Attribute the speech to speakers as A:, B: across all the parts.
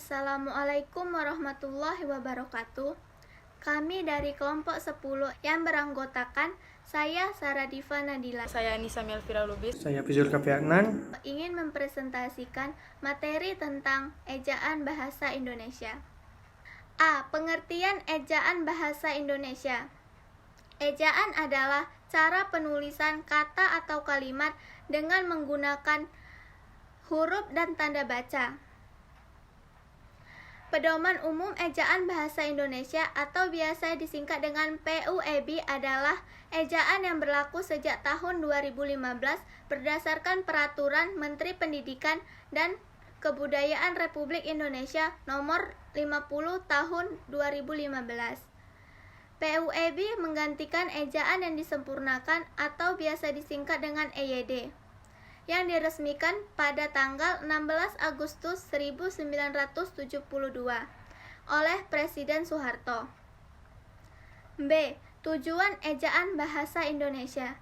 A: Assalamualaikum warahmatullahi wabarakatuh. Kami dari kelompok 10 yang beranggotakan saya Saradiva Nadila.
B: Saya Anissa Melvira Lubis.
C: Saya Fizul Kapiaknan.
A: Ingin mempresentasikan materi tentang ejaan bahasa Indonesia. A. Pengertian ejaan bahasa Indonesia. Ejaan adalah cara penulisan kata atau kalimat dengan menggunakan huruf dan tanda baca. Pedoman umum ejaan bahasa Indonesia atau biasa disingkat dengan PUEB adalah ejaan yang berlaku sejak tahun 2015 berdasarkan Peraturan Menteri Pendidikan dan Kebudayaan Republik Indonesia Nomor 50 Tahun 2015. PUEB menggantikan ejaan yang disempurnakan atau biasa disingkat dengan EYD yang diresmikan pada tanggal 16 Agustus 1972 oleh Presiden Soeharto. B. Tujuan ejaan bahasa Indonesia.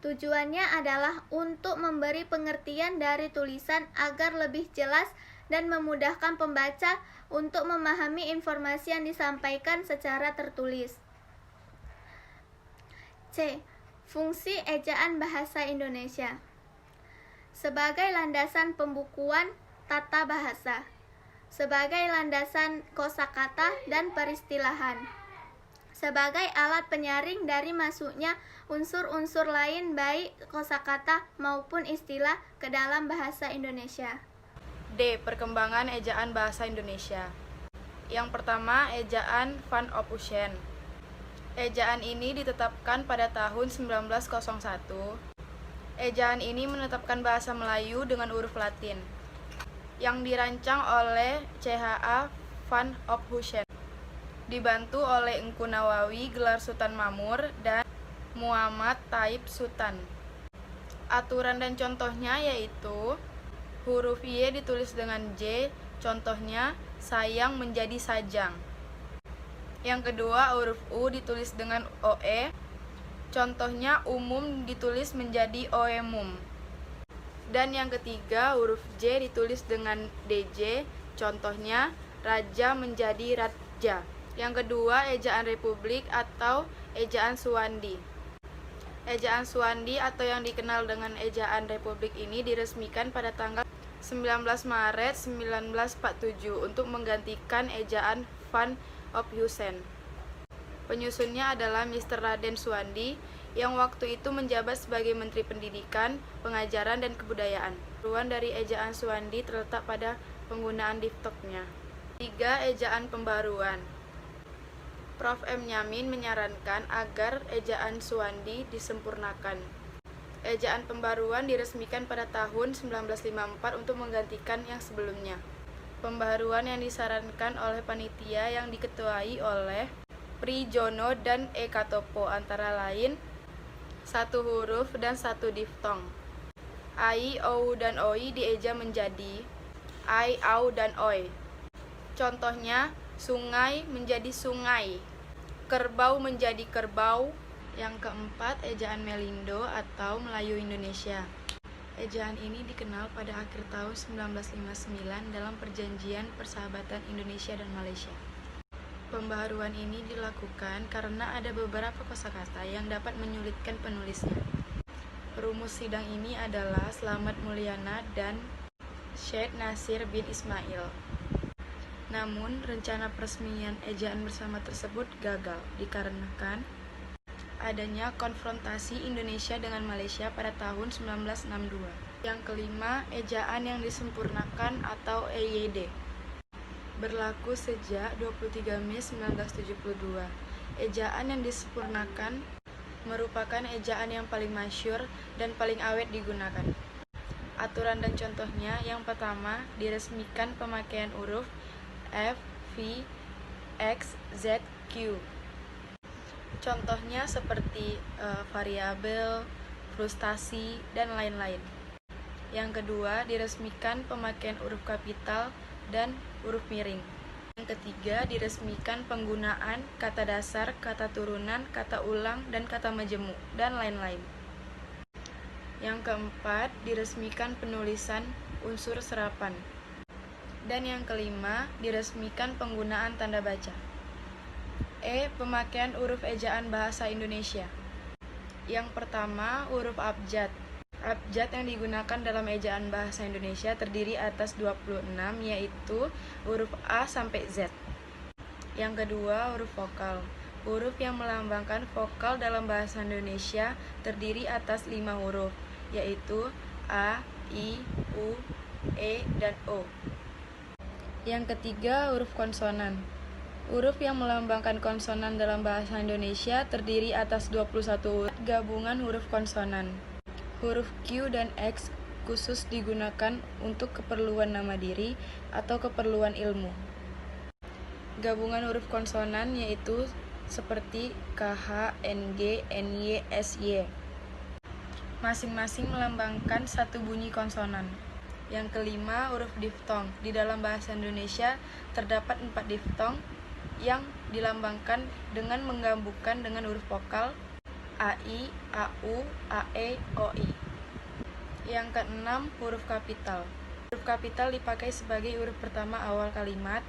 A: Tujuannya adalah untuk memberi pengertian dari tulisan agar lebih jelas dan memudahkan pembaca untuk memahami informasi yang disampaikan secara tertulis. C. Fungsi ejaan bahasa Indonesia. Sebagai landasan pembukuan tata bahasa, sebagai landasan kosakata dan peristilahan, sebagai alat penyaring dari masuknya unsur-unsur lain baik kosakata maupun istilah ke dalam bahasa Indonesia.
B: D. Perkembangan ejaan bahasa Indonesia. Yang pertama, ejaan Van Ophusen. Ejaan ini ditetapkan pada tahun 1901. Ejaan ini menetapkan bahasa Melayu dengan huruf Latin, yang dirancang oleh C.H.A. Van Ophusen, dibantu oleh Engku Nawawi, Gelar Sultan Mamur, dan Muhammad Taib Sultan. Aturan dan contohnya yaitu huruf Y ditulis dengan J, contohnya sayang menjadi sajang. Yang kedua, huruf U ditulis dengan OE, contohnya umum ditulis menjadi oemum. Dan yang ketiga, huruf J ditulis dengan DJ, contohnya raja menjadi ratja. Yang kedua, ejaan republik atau ejaan Suwandi. Ejaan Suwandi atau yang dikenal dengan ejaan republik ini diresmikan pada tanggal 19 Maret 1947 untuk menggantikan ejaan Van Ophusen. Penyusunnya adalah Mr. Raden Suwandi yang waktu itu menjabat sebagai Menteri Pendidikan, Pengajaran, dan Kebudayaan. Ruang dari ejaan Suwandi terletak pada penggunaan diftongnya. 3. Ejaan pembaruan. Prof. M. Nyamin menyarankan agar ejaan Suwandi disempurnakan. Ejaan pembaruan diresmikan pada tahun 1954 untuk menggantikan yang sebelumnya. Pembaruan yang disarankan oleh panitia yang diketuai oleh Pri Jono dan Eka Topo antara lain satu huruf dan satu diftong. Ai, ou, dan oi dieja menjadi ai, au, dan oi. Contohnya, sungai menjadi sungai, kerbau menjadi kerbau. Yang keempat, ejaan Melindo atau Melayu Indonesia. Ejaan ini dikenal pada akhir tahun 1959 dalam Perjanjian Persahabatan Indonesia dan Malaysia. Pembaharuan ini dilakukan karena ada beberapa kosakata yang dapat menyulitkan penulisnya. Rumus sidang ini adalah Slamet Mulyana dan Syed Nasir bin Ismail. Namun, rencana peresmian ejaan bersama tersebut gagal dikarenakan adanya konfrontasi Indonesia dengan Malaysia pada tahun 1962. Yang kelima, ejaan yang disempurnakan atau EYD. Berlaku sejak 23 Mei 1972. Ejaan yang disempurnakan merupakan ejaan yang paling masyhur dan paling awet digunakan. Aturan dan contohnya, yang pertama, diresmikan pemakaian huruf F, V, X, Z, Q. Contohnya seperti variabel, frustasi, dan lain-lain. Yang kedua, diresmikan pemakaian huruf kapital dan huruf miring. Yang ketiga, diresmikan penggunaan kata dasar, kata turunan, kata ulang, dan kata majemuk, dan lain-lain. Yang keempat, diresmikan penulisan unsur serapan. Dan yang kelima, diresmikan penggunaan tanda baca. Pemakaian huruf ejaan bahasa Indonesia. Yang pertama, huruf abjad. Abjad yang digunakan dalam ejaan bahasa Indonesia terdiri atas 26, yaitu huruf A sampai Z. Yang kedua, huruf vokal. Huruf yang melambangkan vokal dalam bahasa Indonesia terdiri atas 5 huruf, yaitu A, I, U, E, dan O. Yang ketiga, huruf konsonan. Huruf yang melambangkan konsonan dalam bahasa Indonesia terdiri atas 21 huruf gabungan huruf konsonan. Huruf Q dan X khusus digunakan untuk keperluan nama diri atau keperluan ilmu. Gabungan huruf konsonan yaitu seperti KH, NG, NY, SY. Masing-masing melambangkan satu bunyi konsonan. Yang kelima, huruf diftong. Di dalam bahasa Indonesia terdapat 4 diftong yang dilambangkan dengan menggabungkan dengan huruf vokal AI, AU, AE, OI. Yang keenam, huruf kapital. Huruf kapital dipakai sebagai huruf pertama awal kalimat,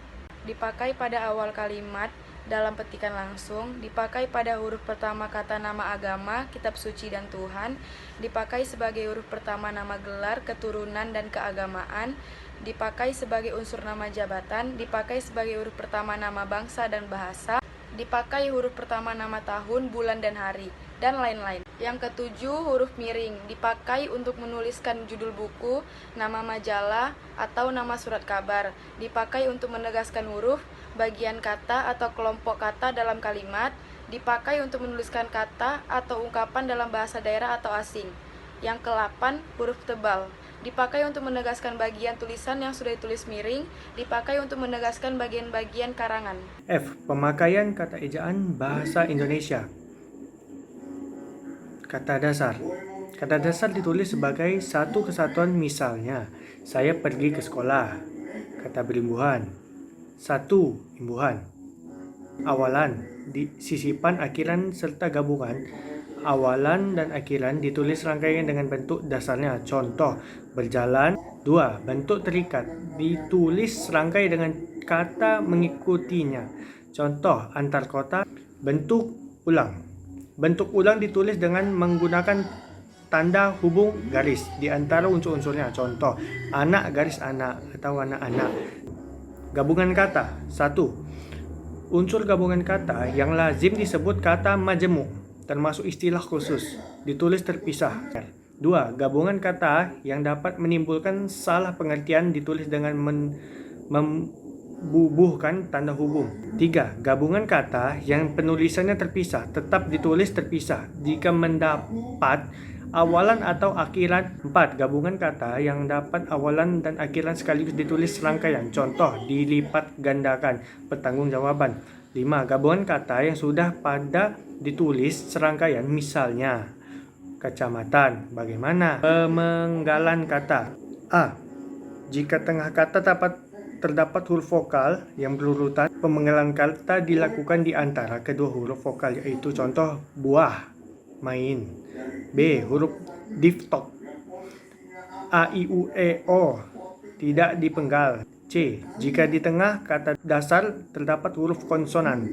B: dipakai pada awal kalimat dalam petikan langsung, dipakai pada huruf pertama kata nama agama, kitab suci dan Tuhan, dipakai sebagai huruf pertama nama gelar, keturunan dan keagamaan, dipakai sebagai unsur nama jabatan, dipakai sebagai huruf pertama nama bangsa dan bahasa, dipakai huruf pertama nama tahun, bulan dan hari, dan lain-lain. Yang ketujuh, huruf miring, dipakai untuk menuliskan judul buku, nama majalah, atau nama surat kabar, dipakai untuk menegaskan huruf, bagian kata atau kelompok kata dalam kalimat, dipakai untuk menuliskan kata atau ungkapan dalam bahasa daerah atau asing. Yang ke-8, huruf tebal, dipakai untuk menegaskan bagian tulisan yang sudah ditulis miring, dipakai untuk menegaskan bagian-bagian karangan.
C: F. Pemakaian kata ejaan bahasa Indonesia. Kata dasar. Kata dasar ditulis sebagai satu kesatuan, misalnya, saya pergi ke sekolah. Kata berimbuhan. Satu, imbuhan. Awalan, sisipan, akhiran, serta gabungan. Awalan dan akhiran ditulis rangkaian dengan bentuk dasarnya. Contoh, berjalan. 2. Bentuk terikat, ditulis serangkai dengan kata mengikutinya. Contoh, antar kota. Bentuk ulang. Bentuk ulang ditulis dengan menggunakan tanda hubung garis di antara unsur-unsurnya. Contoh, anak garis anak atau anak-anak. Gabungan kata. 1. Unsur gabungan kata yang lazim disebut kata majemuk, termasuk istilah khusus, ditulis terpisah. 2. Gabungan kata yang dapat menimbulkan salah pengertian ditulis dengan membubuhkan tanda hubung. 3. Gabungan kata yang penulisannya terpisah tetap ditulis terpisah jika mendapat awalan atau akhiran. 4. Gabungan kata yang dapat awalan dan akhiran sekaligus ditulis serangkaian. Contoh, dilipat gandakan, pertanggungjawaban. 5. Gabungan kata yang sudah pada ditulis serangkaian, misalnya kacamatan. Bagaimana? Pemenggalan kata. A. Jika tengah kata terdapat huruf vokal yang berurutan, pemenggalan kata dilakukan di antara kedua huruf vokal, yaitu contoh buah, main. B. Huruf diftong. A, I, U, E, O tidak dipenggal. C. Jika di tengah kata dasar terdapat huruf konsonan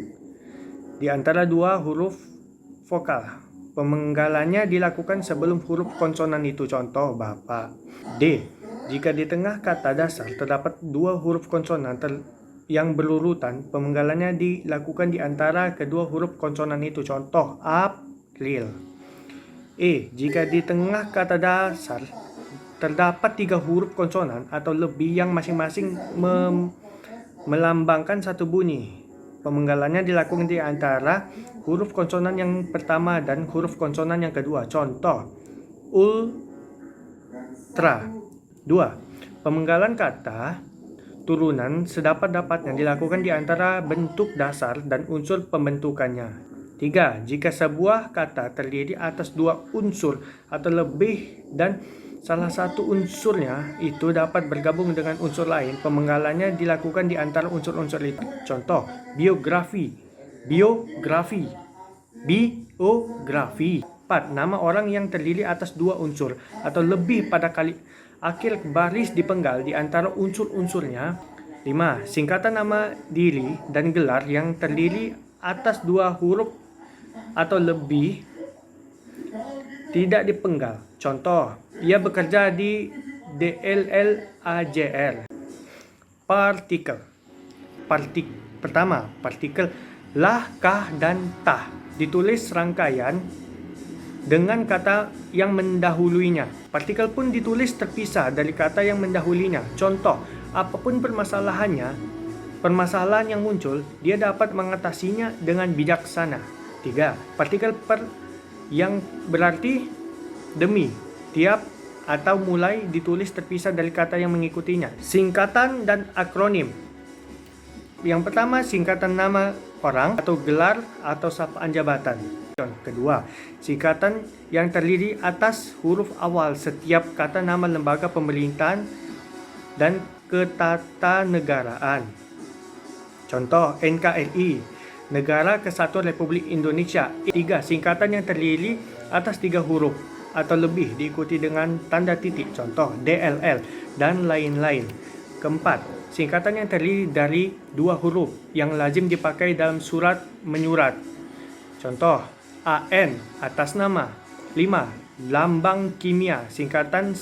C: di antara dua huruf vokal, pemenggalannya dilakukan sebelum huruf konsonan itu. Contoh, bapak. D. Jika di tengah kata dasar terdapat dua huruf konsonan yang berurutan, pemenggalannya dilakukan di antara kedua huruf konsonan itu. Contoh, April. E. Jika di tengah kata dasar terdapat 3 huruf konsonan atau lebih yang masing-masing melambangkan satu bunyi, pemenggalannya dilakukan di antara huruf konsonan yang pertama dan huruf konsonan yang kedua. Contoh, ultra. 2. Pemenggalan kata turunan sedapat-dapatnya dilakukan di antara bentuk dasar dan unsur pembentukannya. 3. Jika sebuah kata terdiri atas 2 unsur atau lebih dan salah satu unsurnya itu dapat bergabung dengan unsur lain, pemenggalannya dilakukan di antara unsur-unsur itu. Contoh, biografi. 4. Nama orang yang terdiri atas 2 unsur atau lebih pada akhir baris dipenggal di antara unsur-unsurnya, 5. Singkatan nama diri dan gelar yang terdiri atas 2 huruf atau lebih tidak dipenggal. Contoh, ia bekerja di DLLAJR. Partikel. Pertama, partikel lah, kah, dan tah ditulis rangkaian dengan kata yang mendahulunya. Partikel pun ditulis terpisah dari kata yang mendahulunya. Contoh, apapun permasalahan yang muncul, dia dapat mengatasinya dengan bijaksana. 3. Partikel per yang berarti demi, tiap, atau mulai ditulis terpisah dari kata yang mengikutinya. Singkatan dan akronim. Yang pertama, singkatan nama orang atau gelar atau sapaan jabatan. Kedua, singkatan yang terdiri atas huruf awal setiap kata nama lembaga pemerintahan dan ketatanegaraan. Contoh, NKRI, Negara Kesatuan Republik Indonesia. 3. Singkatan yang terdiri atas 3 huruf atau lebih diikuti dengan tanda titik. Contoh, DLL dan lain-lain. Keempat, singkatan yang terdiri dari 2 huruf yang lazim dipakai dalam surat menyurat. Contoh, AN, atas nama. 5. Lambang kimia, singkatan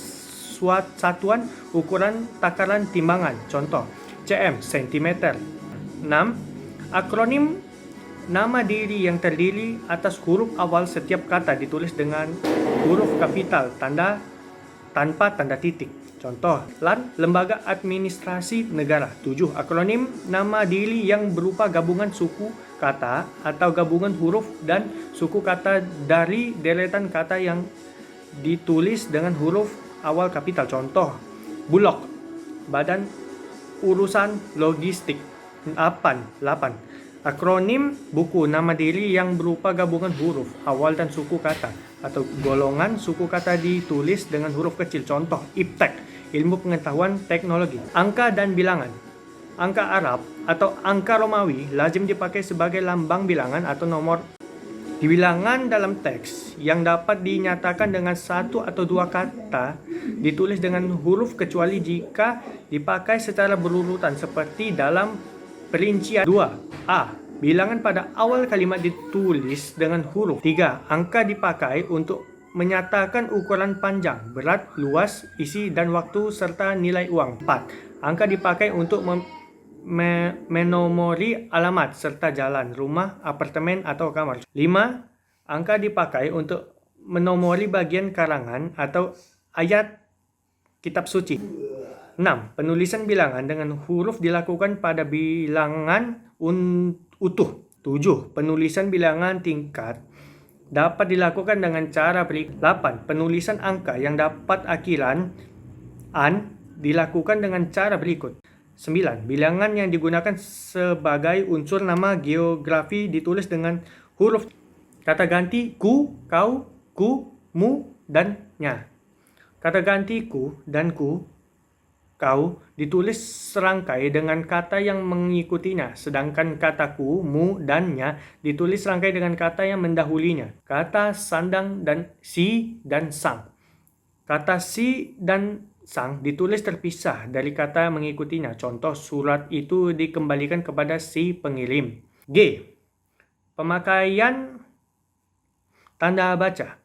C: satuan ukuran takaran timbangan. Contoh, cm, cm. 6. Akronim nama diri yang terdiri atas huruf awal setiap kata ditulis dengan huruf kapital tanpa tanda titik. Contoh, LAN, Lembaga Administrasi Negara. 7. Akronim nama diri yang berupa gabungan suku kata atau gabungan huruf dan suku kata dari deretan kata yang ditulis dengan huruf awal kapital. Contoh, Bulog, Badan Urusan Logistik. 8. Akronim buku nama diri yang berupa gabungan huruf awal dan suku kata atau golongan suku kata ditulis dengan huruf kecil. Contoh, Iptek, Ilmu Pengetahuan Teknologi. Angka dan bilangan. Angka Arab atau angka Romawi lazim dipakai sebagai lambang bilangan atau nomor di bilangan dalam teks yang dapat dinyatakan dengan 1 atau 2 kata ditulis dengan huruf kecuali jika dipakai secara berurutan seperti dalam perincian. 2. A. Bilangan pada awal kalimat ditulis dengan huruf. 3. Angka dipakai untuk menyatakan ukuran panjang, berat, luas, isi, dan waktu serta nilai uang. 4. Angka dipakai untuk menomori alamat serta jalan, rumah, apartemen, atau kamar. 5. Angka dipakai untuk menomori bagian karangan atau ayat kitab suci. 6. Penulisan bilangan dengan huruf dilakukan pada bilangan utuh. 7. Penulisan bilangan tingkat dapat dilakukan dengan cara berikut. 8. Penulisan angka yang dapat akhiran an dilakukan dengan cara berikut. 9. Bilangan yang digunakan sebagai unsur nama geografi ditulis dengan huruf kata ganti ku, kau, ku, mu, dan nya. Kata ganti ku dan ku, kau ditulis serangkai dengan kata yang mengikutinya, sedangkan kata ku, mu, dan nya ditulis serangkai dengan kata yang mendahulinya. Kata sandang dan si dan sang. Kata si dan sang ditulis terpisah dari kata yang mengikutinya. Contoh, surat itu dikembalikan kepada si pengirim. G. Pemakaian tanda baca.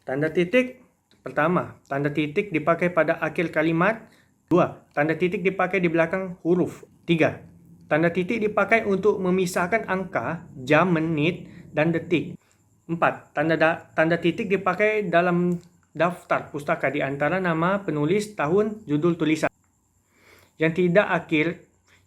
C: Tanda titik. Pertama, tanda titik dipakai pada akhir kalimat. 2. Tanda titik dipakai di belakang huruf. 3. Tanda titik dipakai untuk memisahkan angka, jam, menit, dan detik. 4. Tanda titik dipakai dalam daftar pustaka di antara nama penulis, tahun, judul tulisan. Yang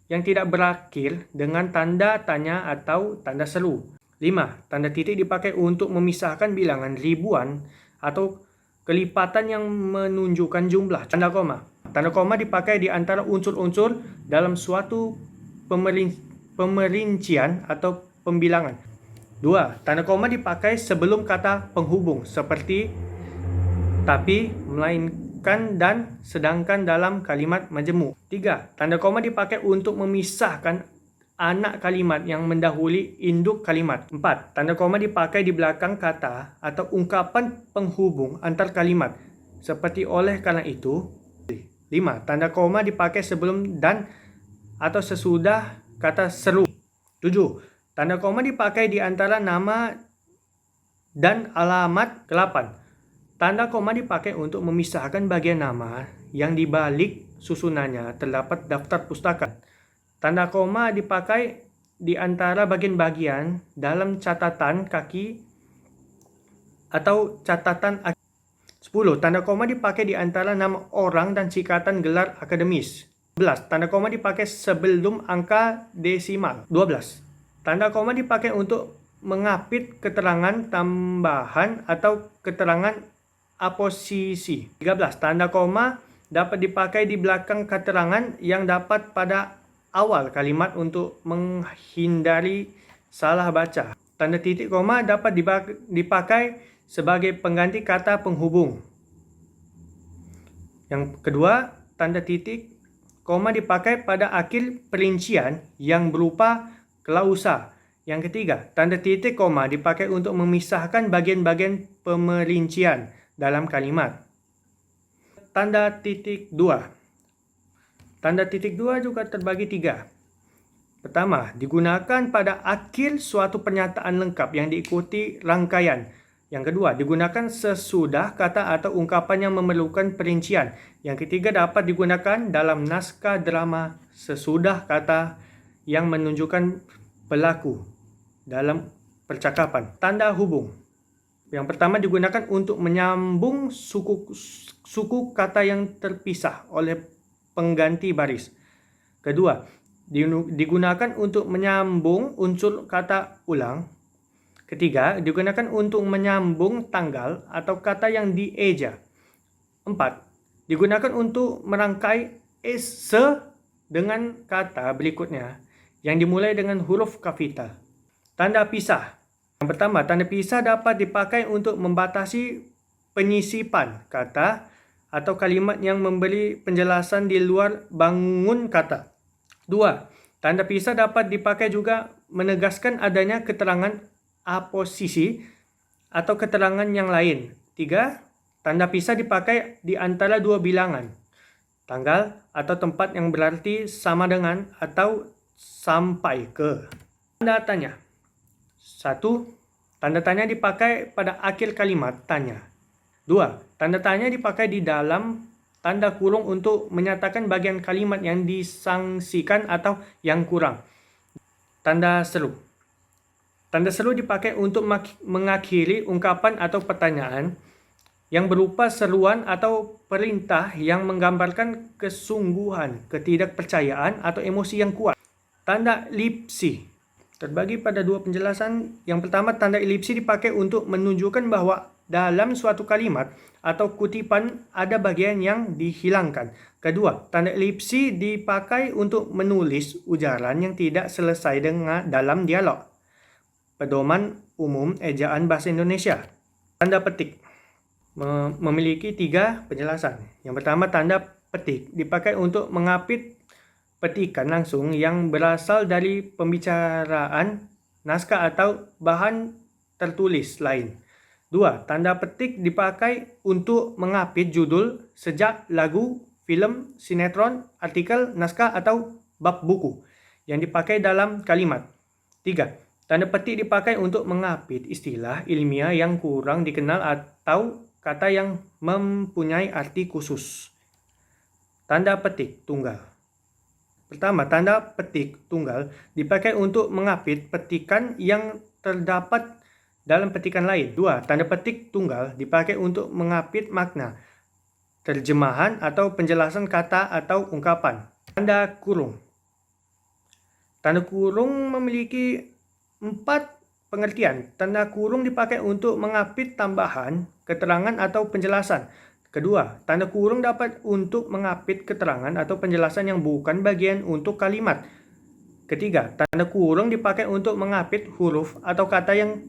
C: tidak berakhir dengan tanda tanya atau tanda seru. 5. Tanda titik dipakai untuk memisahkan bilangan ribuan atau kelipatan yang menunjukkan jumlah. Tanda koma. Tanda koma dipakai di antara unsur-unsur dalam suatu pemerincian atau pembilangan. 2. Tanda koma dipakai sebelum kata penghubung seperti tapi, melainkan, dan sedangkan dalam kalimat majemuk. 3. Tanda koma dipakai untuk memisahkan anak kalimat yang mendahului induk kalimat. 4. Tanda koma dipakai di belakang kata atau ungkapan penghubung antar kalimat. Seperti oleh karena itu. 5. Tanda koma dipakai sebelum dan atau sesudah kata seru. 7. Tanda koma dipakai di antara nama dan alamat. 8. Tanda koma dipakai untuk memisahkan bagian nama yang di balik susunannya terdapat daftar pustaka. Tanda koma dipakai di antara bagian-bagian dalam catatan kaki atau catatan 10. Tanda koma dipakai di antara nama orang dan singkatan gelar akademis. 11. Tanda koma dipakai sebelum angka desimal. 12. Tanda koma dipakai untuk mengapit keterangan tambahan atau keterangan aposisi. 13. Tanda koma dapat dipakai di belakang keterangan yang dapat pada awal kalimat untuk menghindari salah baca. Tanda titik koma dapat dipakai sebagai pengganti kata penghubung. Yang kedua, tanda titik koma dipakai pada akhir perincian yang berupa klausa. Yang ketiga, tanda titik koma dipakai untuk memisahkan bagian-bagian pemerincian dalam kalimat. Tanda titik 2. Tanda titik 2 juga terbagi 3. Pertama, digunakan pada akhir suatu pernyataan lengkap yang diikuti rangkaian. Yang kedua, digunakan sesudah kata atau ungkapan yang memerlukan perincian. Yang ketiga, dapat digunakan dalam naskah drama sesudah kata yang menunjukkan pelaku dalam percakapan. Tanda hubung. Yang pertama digunakan untuk menyambung suku kata yang terpisah oleh pengganti baris. Kedua, digunakan untuk menyambung unsur kata ulang. Ketiga, digunakan untuk menyambung tanggal atau kata yang dieja. 4. Digunakan untuk merangkai se dengan kata berikutnya yang dimulai dengan huruf kapital. Tanda pisah. Yang pertama, tanda pisah dapat dipakai untuk membatasi penyisipan kata atau kalimat yang memberi penjelasan di luar bangun kata. 2. Tanda pisah dapat dipakai juga menegaskan adanya keterangan aposisi atau keterangan yang lain. 3. Tanda pisah dipakai di antara dua bilangan, tanggal atau tempat yang berarti sama dengan atau sampai ke. Tanda tanya. 1. Tanda tanya dipakai pada akhir kalimat tanya. 2. Tanda tanya dipakai di dalam tanda kurung untuk menyatakan bagian kalimat yang disangsikan atau yang kurang. Tanda seru. Tanda seru dipakai untuk mengakhiri ungkapan atau pertanyaan yang berupa seruan atau perintah yang menggambarkan kesungguhan, ketidakpercayaan, atau emosi yang kuat. Tanda elipsi terbagi pada dua penjelasan. Yang pertama, tanda elipsi dipakai untuk menunjukkan bahwa dalam suatu kalimat atau kutipan ada bagian yang dihilangkan. Kedua, tanda elipsi dipakai untuk menulis ujaran yang tidak selesai dalam dialog. Pedoman umum ejaan bahasa Indonesia. Tanda petik memiliki 3 penjelasan. Yang pertama, tanda petik dipakai untuk mengapit petikan langsung yang berasal dari pembicaraan, naskah atau bahan tertulis lain. 2. Tanda petik dipakai untuk mengapit judul, sejak, lagu, film, sinetron, artikel, naskah atau bab buku yang dipakai dalam kalimat. 3. Tanda petik dipakai untuk mengapit istilah ilmiah yang kurang dikenal atau kata yang mempunyai arti khusus. Tanda petik tunggal. Pertama, tanda petik tunggal dipakai untuk mengapit petikan yang terdapat dalam petikan lain. 2. Tanda petik tunggal dipakai untuk mengapit makna, terjemahan atau penjelasan kata atau ungkapan. Tanda kurung. Tanda kurung memiliki 4 pengertian. Tanda kurung dipakai untuk mengapit tambahan, keterangan atau penjelasan. Kedua, tanda kurung dapat untuk mengapit keterangan atau penjelasan yang bukan bagian untuk kalimat. Ketiga, tanda kurung dipakai untuk mengapit huruf atau kata yang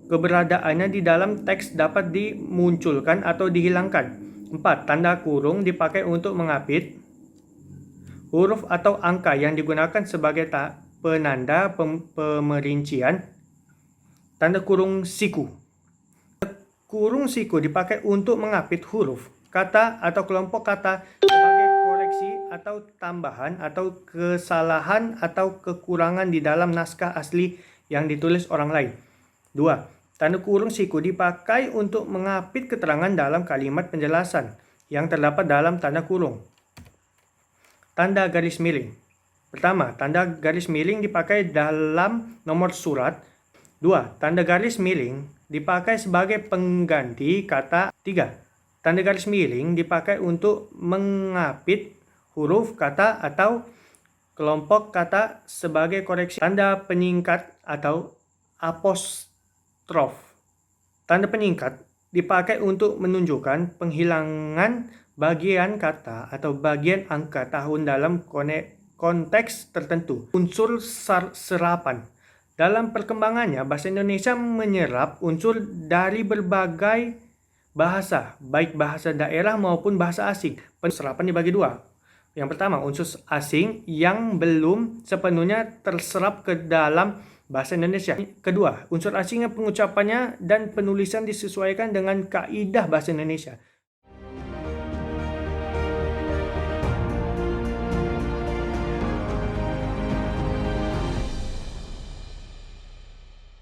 C: keberadaannya di dalam teks dapat dimunculkan atau dihilangkan. 4. Tanda kurung dipakai untuk mengapit huruf atau angka yang digunakan sebagai penanda pemerincian. Tanda kurung siku. Kurung siku dipakai untuk mengapit huruf kata atau kelompok kata sebagai koreksi atau tambahan atau kesalahan atau kekurangan di dalam naskah asli yang ditulis orang lain. 2. Tanda kurung siku dipakai untuk mengapit keterangan dalam kalimat penjelasan yang terdapat dalam tanda kurung. Tanda garis miring. Pertama, tanda garis miring dipakai dalam nomor surat. 2. Tanda garis miring dipakai sebagai pengganti kata. 3. Tanda garis miring dipakai untuk mengapit huruf kata atau kelompok kata sebagai koreksi. Tanda penyingkat atau apostrof. Tanda penyingkat dipakai untuk menunjukkan penghilangan bagian kata atau bagian angka tahun dalam konteks tertentu. Unsur serapan. Dalam perkembangannya, bahasa Indonesia menyerap unsur dari berbagai bahasa, baik bahasa daerah maupun bahasa asing. Serapan dibagi dua. Yang pertama, unsur asing yang belum sepenuhnya terserap ke dalam bahasa Indonesia. Kedua, unsur asing yang pengucapannya dan penulisan disesuaikan dengan kaidah bahasa Indonesia.